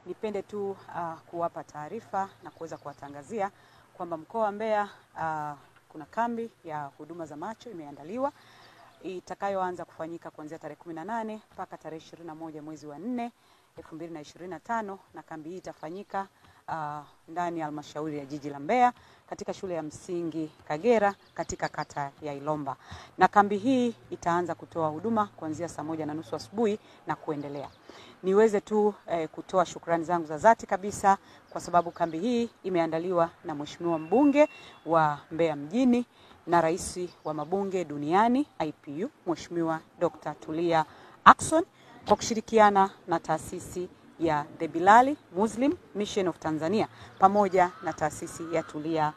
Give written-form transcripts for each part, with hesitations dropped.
Nipende tu kuwapa taarifa na kuweza kuwatangazia kwamba mkoa wa Mbeya kuna kambi ya huduma za macho imeandaliwa itakayoanza kufanyika kuanzia tarehe 18 mpaka tarehe 21 mwezi wa 4 2025, na kambi hii itafanyika ndani ya halmashauri ya jiji la Mbeya katika shule ya msingi Kagera katika kata ya Ilomba. Na kambi hii itaanza kutoa huduma kuanzia saa 1:30 asubuhi na kuendelea. Niweze tu kutoa shukrani zangu za dhati kabisa kwa sababu kambi hii imeandaliwa na Mheshimiwa mbunge wa Mbeya mjini na rais wa mabunge duniani IPU, Mheshimiwa Dr. Tulia Ackson, kwa kushirikiana na taasisi ya The Bilal Muslim Mission of Tanzania pamoja na taasisi ya Tulia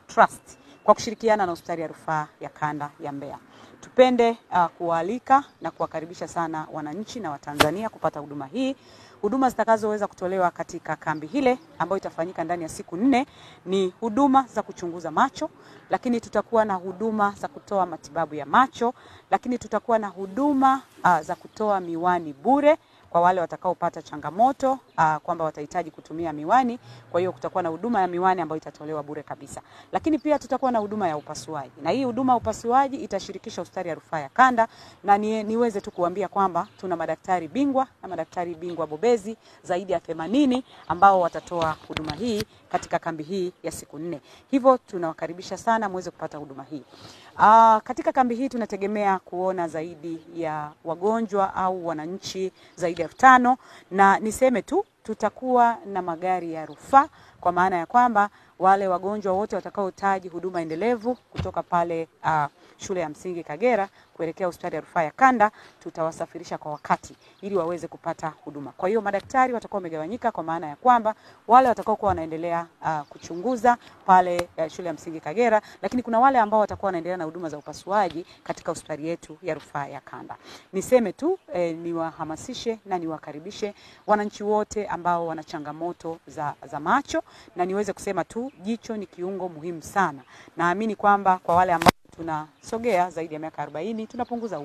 Trust kwa kushirikiana na hospitali ya rufaa ya kanda ya Mbeya. Tupende kuwaalika na kuwakaribisha sana wananchi na Watanzania kupata huduma hii. Huduma zitakazoweza kutolewa katika kambi hile ambayo itafanyika ndani ya siku 4 ni huduma za kuchunguza macho, lakini tutakuwa na huduma za kutoa matibabu ya macho, lakini tutakuwa na huduma za kutoa miwani bure kwa wale watakaopata changamoto kwamba watahitaji kutumia miwani. Kwa hiyo kutakuwa na huduma ya miwani ambayo itatolewa bure kabisa. Lakini pia tutakuwa na huduma ya upasuaji. Na hii huduma ya upasuaji itashirikisha hospitali ya rufaa ya kanda, na niweze tu kuambia kwamba tuna madaktari bingwa na madaktari bingwa bobezi zaidi ya 80 ambao watatoa huduma hii katika kambi hii ya siku 4. Hivyo tunawakaribisha sana muweze kupata huduma hii. Katika kambi hii tunategemea kuona zaidi ya wagonjwa au wananchi zaidi ya 5, na niseme tu tutakuwa na magari ya rufaa kwa maana ya kwamba wale wagonjwa wote watakaohitaji huduma endelevu kutoka pale shule ya msingi Kagera kuelekea hospitali ya rufaa ya kanda tutawasafirisha kwa wakati ili waweze kupata huduma. Kwa hiyo madaktari watakuwa wamegawanyika kwa maana ya kwamba wale watakao kuwa wanaendelea kuchunguza pale shule ya msingi Kagera, lakini kuna wale ambao watakuwa wanaendelea na huduma za upasuaji katika hospitali yetu ya rufaa ya kanda. Niseme tu niwahamasishe na niwakaribishe wananchi wote ambao wana changamoto za macho, na niweze kusema tu jicho ni kiungo muhimu sana. Naamini kwamba kwa wale ambao tunasogea zaidi ya miaka 40 tunapunguza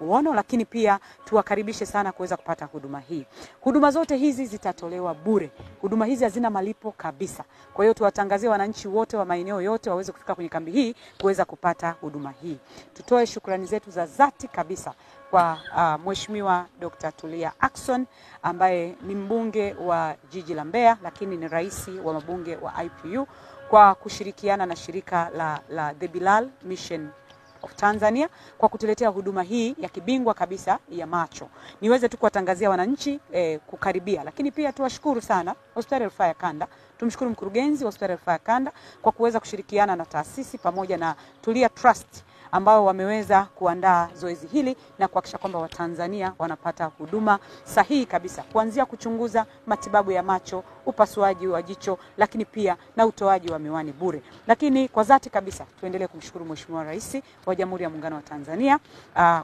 uono, lakini pia tuwakaribishe sana kuweza kupata huduma hii. Huduma zote hizi zitatolewa bure. Huduma hizi hazina malipo kabisa. Kwa hiyo tuwatangazie wananchi wote wa maeneo yote waweze kufika kwenye kambi hii kuweza kupata huduma hii. Tutoe shukrani zetu za dhati kabisa kwa Mheshimiwa Dr. Tulia Ackson ambaye ni mbunge wa jiji la Mbeya, lakini ni rais wa mabunge wa IPU, kwa kushirikiana na shirika la The Bilal Mission of Tanzania kwa kutuletea huduma hii ya kibingwa kabisa ya macho. Niweze tu kuwatangazia wananchi kukaribia, lakini pia tuwashukuru sana hospitali ya rufaa ya kanda. Tumshukuru mkurugenzi wa hospitali ya rufaa ya kanda kwa kuweza kushirikiana na taasisi pamoja na Tulia Trust ambao wameweza kuandaa zoezi hili na kuhakikisha kwamba Watanzania wanapata huduma sahihi kabisa, kuanzia kuchunguza matibabu ya macho, upasuaji wa jicho, lakini pia na utoaji wa miwani bure. Lakini kwa dhati kabisa tuendelee kumshukuru Mheshimiwa Rais wa Jamhuri ya Muungano wa Tanzania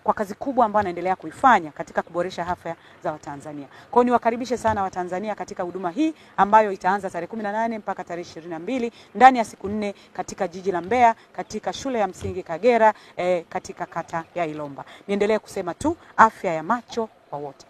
kwa kazi kubwa ambayo anaendelea kuifanya katika kuboresha afya za Watanzania. Kwa hiyo niwakaribishe sana Watanzania katika huduma hii ambayo itaanza tarehe 18 mpaka tarehe 22 ndani ya siku 4 katika jiji la Mbeya katika shule ya msingi Kagera katika kata ya Ilomba. Niendelee kusema tu afya ya macho kwa wote.